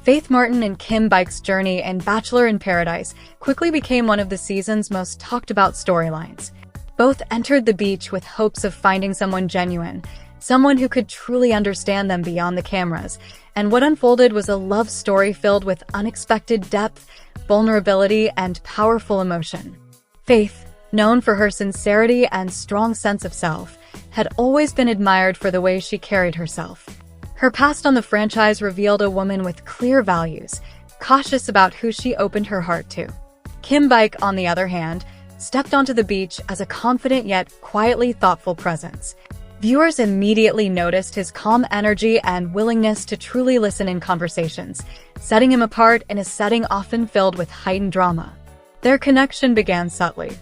Faith Martin and Kim Bike's journey in Bachelor in Paradise quickly became one of the season's most talked-about storylines. Both entered the beach with hopes of finding someone genuine, someone who could truly understand them beyond the cameras, and what unfolded was a love story filled with unexpected depth, vulnerability, and powerful emotion. Faith, known for her sincerity and strong sense of self, had always been admired for the way she carried herself. Her past on the franchise revealed a woman with clear values, cautious about who she opened her heart to. Kim Bike, on the other hand, stepped onto the beach as a confident yet quietly thoughtful presence. Viewers immediately noticed his calm energy and willingness to truly listen in conversations, setting him apart in a setting often filled with heightened drama. Their connection began subtly.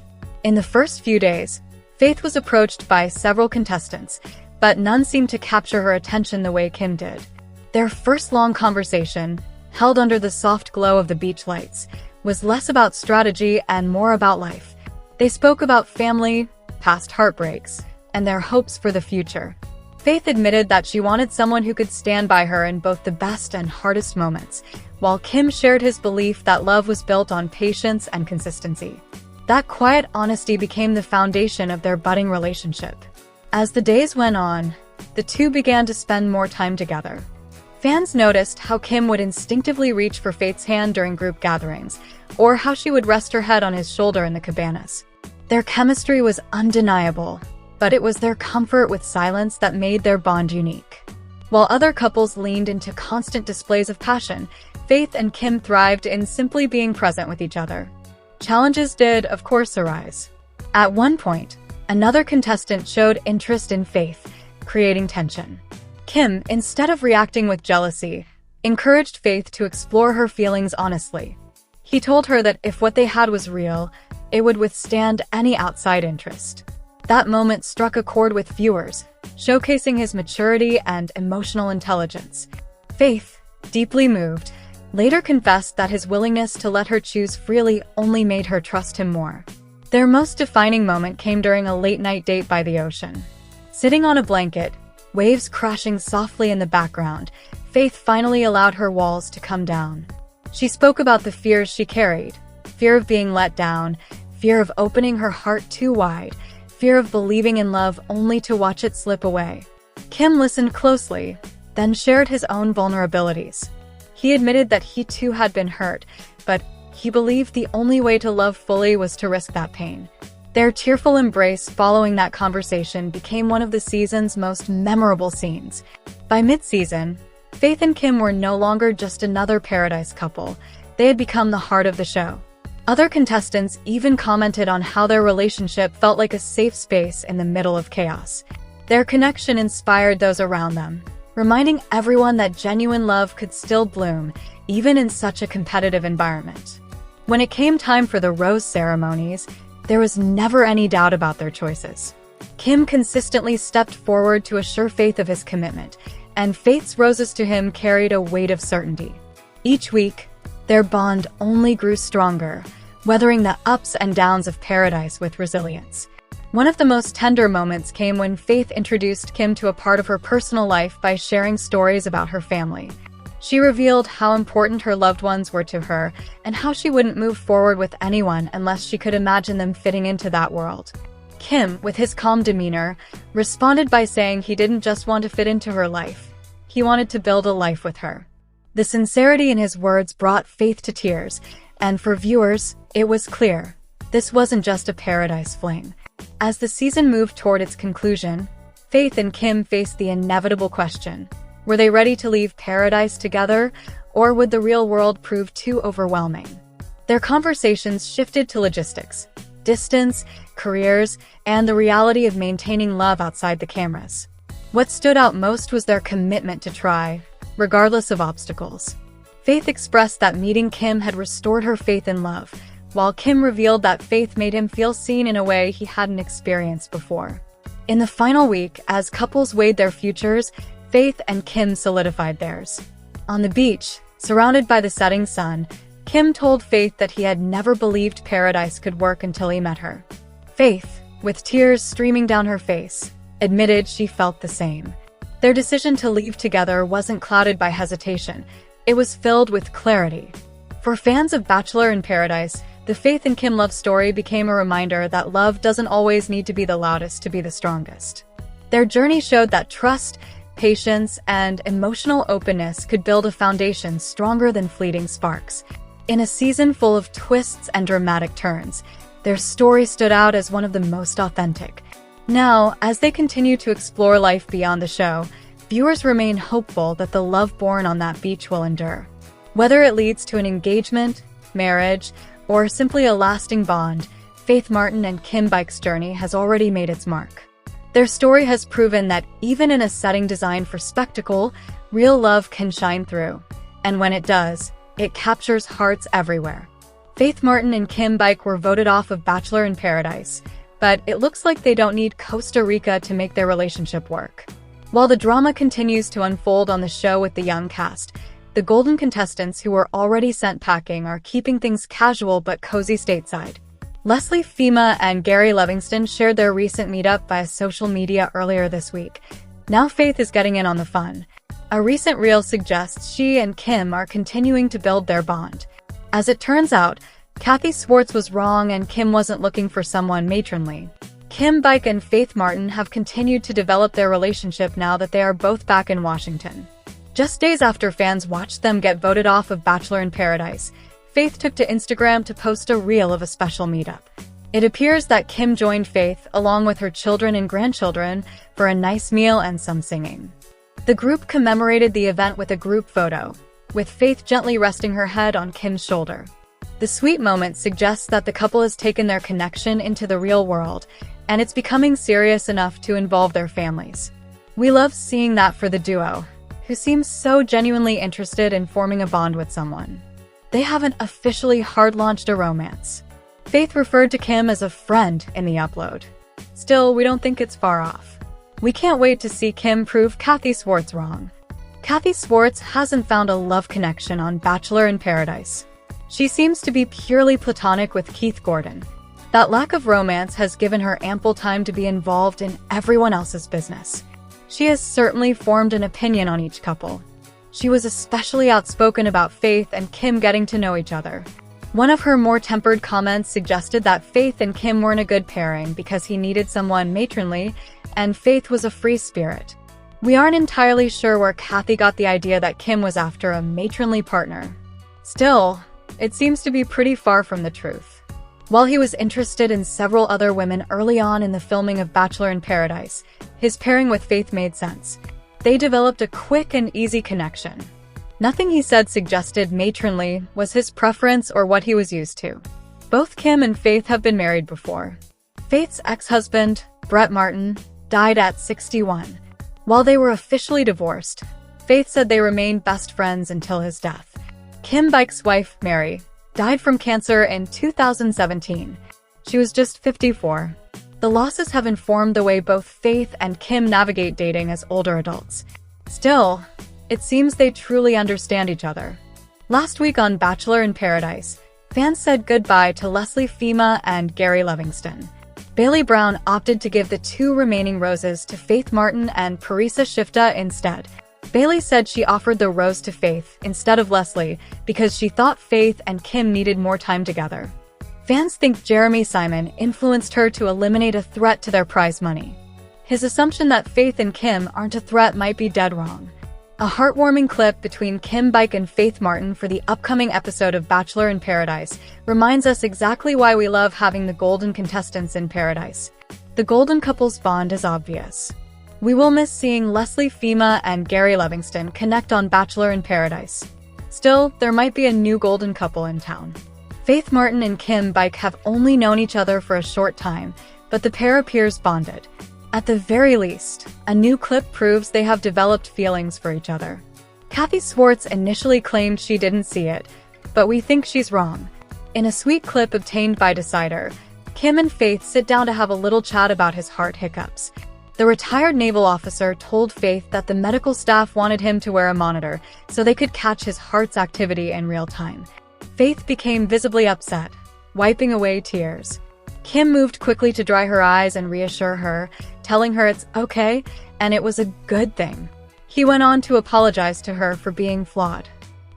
In the first few days, Faith was approached by several contestants, but none seemed to capture her attention the way Kim did. Their first long conversation, held under the soft glow of the beach lights, was less about strategy and more about life. They spoke about family, past heartbreaks, and their hopes for the future. Faith admitted that she wanted someone who could stand by her in both the best and hardest moments, while Kim shared his belief that love was built on patience and consistency. That quiet honesty became the foundation of their budding relationship. As the days went on, the two began to spend more time together. Fans noticed how Kim would instinctively reach for Faith's hand during group gatherings, or how she would rest her head on his shoulder in the cabanas. Their chemistry was undeniable, but it was their comfort with silence that made their bond unique. While other couples leaned into constant displays of passion, Faith and Kim thrived in simply being present with each other. Challenges did, of course, arise. At one point, another contestant showed interest in Faith, creating tension. Kim, instead of reacting with jealousy, encouraged Faith to explore her feelings honestly. He told her that if what they had was real, it would withstand any outside interest. That moment struck a chord with viewers, showcasing his maturity and emotional intelligence. Faith, deeply moved, later confessed that his willingness to let her choose freely only made her trust him more. Their most defining moment came during a late-night date by the ocean. Sitting on a blanket, waves crashing softly in the background, Faith finally allowed her walls to come down. She spoke about the fears she carried: fear of being let down, fear of opening her heart too wide, fear of believing in love only to watch it slip away. Kim listened closely, then shared his own vulnerabilities. He admitted that he too had been hurt, but he believed the only way to love fully was to risk that pain. Their tearful embrace following that conversation became one of the season's most memorable scenes. By mid-season, Faith and Kim were no longer just another paradise couple. They had become the heart of the show. Other contestants even commented on how their relationship felt like a safe space in the middle of chaos. Their connection inspired those around them, reminding everyone that genuine love could still bloom, even in such a competitive environment. When it came time for the rose ceremonies, there was never any doubt about their choices. Kim consistently stepped forward to assure Faith of his commitment, and Faith's roses to him carried a weight of certainty. Each week, their bond only grew stronger, weathering the ups and downs of paradise with resilience. One of the most tender moments came when Faith introduced Kim to a part of her personal life by sharing stories about her family. She revealed how important her loved ones were to her and how she wouldn't move forward with anyone unless she could imagine them fitting into that world. Kim, with his calm demeanor, responded by saying he didn't just want to fit into her life. He wanted to build a life with her. The sincerity in his words brought Faith to tears, and for viewers, it was clear this wasn't just a paradise fling. As the season moved toward its conclusion, Faith and Kim faced the inevitable question: were they ready to leave paradise together, or would the real world prove too overwhelming? Their conversations shifted to logistics, distance, careers, and the reality of maintaining love outside the cameras. What stood out most was their commitment to try, regardless of obstacles. Faith expressed that meeting Kim had restored her faith in love, while Kim revealed that Faith made him feel seen in a way he hadn't experienced before. In the final week, as couples weighed their futures, Faith and Kim solidified theirs. On the beach, surrounded by the setting sun, Kim told Faith that he had never believed paradise could work until he met her. Faith, with tears streaming down her face, admitted she felt the same. Their decision to leave together wasn't clouded by hesitation, It was filled with clarity. For fans of Bachelor in Paradise, the Faith and Kim love story became a reminder that love doesn't always need to be the loudest to be the strongest. Their journey showed that trust, patience, and emotional openness could build a foundation stronger than fleeting sparks. In a season full of twists and dramatic turns, their story stood out as one of the most authentic. Now, as they continue to explore life beyond the show, viewers remain hopeful that the love born on that beach will endure. Whether it leads to an engagement, marriage, or simply a lasting bond, Faith Martin and Kim Bike's journey has already made its mark. Their story has proven that even in a setting designed for spectacle, real love can shine through. And when it does, it captures hearts everywhere. Faith Martin and Kim Bike were voted off of Bachelor in Paradise, but it looks like they don't need Costa Rica to make their relationship work. While the drama continues to unfold on the show with the young cast, the golden contestants who were already sent packing are keeping things casual but cozy stateside. Leslie Fima and Gary Livingston shared their recent meetup via social media earlier this week. Now Faith is getting in on the fun. A recent reel suggests she and Kim are continuing to build their bond. As it turns out, Kathy Swartz was wrong and Kim wasn't looking for someone matronly. Kim Bike and Faith Martin have continued to develop their relationship now that they are both back in Washington. Just days after fans watched them get voted off of Bachelor in Paradise, Faith took to Instagram to post a reel of a special meetup. It appears that Kim joined Faith, along with her children and grandchildren, for a nice meal and some singing. The group commemorated the event with a group photo, with Faith gently resting her head on Kim's shoulder. The sweet moment suggests that the couple has taken their connection into the real world, and it's becoming serious enough to involve their families. We love seeing that for the duo, who seems so genuinely interested in forming a bond with someone. They haven't officially hard-launched a romance. Faith referred to Kim as a friend in the upload. Still, we don't think it's far off. We can't wait to see Kim prove Kathy Swartz wrong. Kathy Swartz hasn't found a love connection on Bachelor in Paradise. She seems to be purely platonic with Keith Gordon. That lack of romance has given her ample time to be involved in everyone else's business. She has certainly formed an opinion on each couple. She was especially outspoken about Faith and Kim getting to know each other. One of her more tempered comments suggested that Faith and Kim weren't a good pairing because he needed someone matronly, and Faith was a free spirit. We aren't entirely sure where Kathy got the idea that Kim was after a matronly partner. Still, it seems to be pretty far from the truth. While he was interested in several other women early on in the filming of Bachelor in Paradise, his pairing with Faith made sense. They developed a quick and easy connection. Nothing he said suggested matronly was his preference or what he was used to. Both Kim and Faith have been married before. Faith's ex-husband, Brett Martin, died at 61. While they were officially divorced, Faith said they remained best friends until his death. Kim Bike's wife, Mary, died from cancer in 2017. She was just 54. The losses have informed the way both Faith and Kim navigate dating as older adults. Still, it seems they truly understand each other. Last week on Bachelor in Paradise, fans said goodbye to Leslie Fima and Gary Livingston. Bailey Brown opted to give the two remaining roses to Faith Martin and Parisa Shifta instead. Bailey said she offered the rose to Faith instead of Leslie because she thought Faith and Kim needed more time together. Fans think Jeremy Simon influenced her to eliminate a threat to their prize money. His assumption that Faith and Kim aren't a threat might be dead wrong. A heartwarming clip between Kim Bike and Faith Martin for the upcoming episode of Bachelor in Paradise reminds us exactly why we love having the golden contestants in Paradise. The golden couple's bond is obvious. We will miss seeing Leslie Fima and Gary Livingston connect on Bachelor in Paradise. Still, there might be a new golden couple in town. Faith Martin and Kim Bike have only known each other for a short time, but the pair appears bonded. At the very least, a new clip proves they have developed feelings for each other. Kathy Swartz initially claimed she didn't see it, but we think she's wrong. In a sweet clip obtained by Decider, Kim and Faith sit down to have a little chat about his heart hiccups. The retired naval officer told Faith that the medical staff wanted him to wear a monitor so they could catch his heart's activity in real time. Faith became visibly upset, wiping away tears. Kim moved quickly to dry her eyes and reassure her, telling her it's okay and it was a good thing. He went on to apologize to her for being flawed.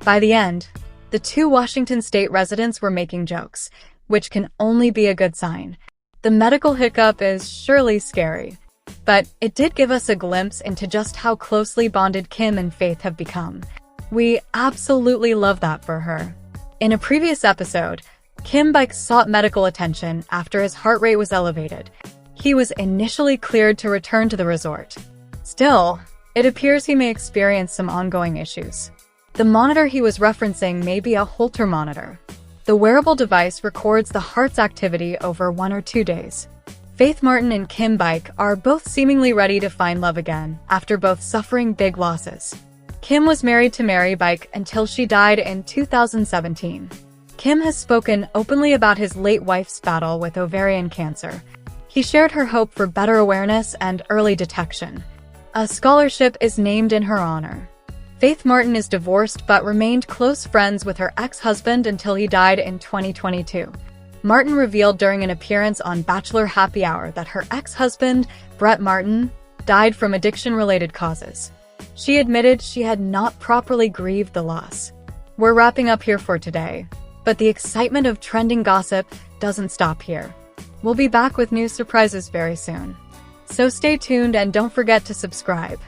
By the end, the two Washington state residents were making jokes, which can only be a good sign. The medical hiccup is surely scary, but it did give us a glimpse into just how closely bonded Kim and Faith have become. We absolutely love that for her. In a previous episode, Kim Bike sought medical attention after his heart rate was elevated. He was initially cleared to return to the resort. Still, it appears he may experience some ongoing issues. The monitor he was referencing may be a Holter monitor. The wearable device records the heart's activity over 1 or 2 days. Faith Martin and Kim Bike are both seemingly ready to find love again after both suffering big losses. Kim was married to Mary Bike until she died in 2017. Kim has spoken openly about his late wife's battle with ovarian cancer. He shared her hope for better awareness and early detection. A scholarship is named in her honor. Faith Martin is divorced but remained close friends with her ex-husband until he died in 2022. Martin revealed during an appearance on Bachelor Happy Hour that her ex-husband, Brett Martin, died from addiction-related causes. She admitted she had not properly grieved the loss. We're wrapping up here for today, but the excitement of trending gossip doesn't stop here. We'll be back with new surprises very soon. So stay tuned and don't forget to subscribe.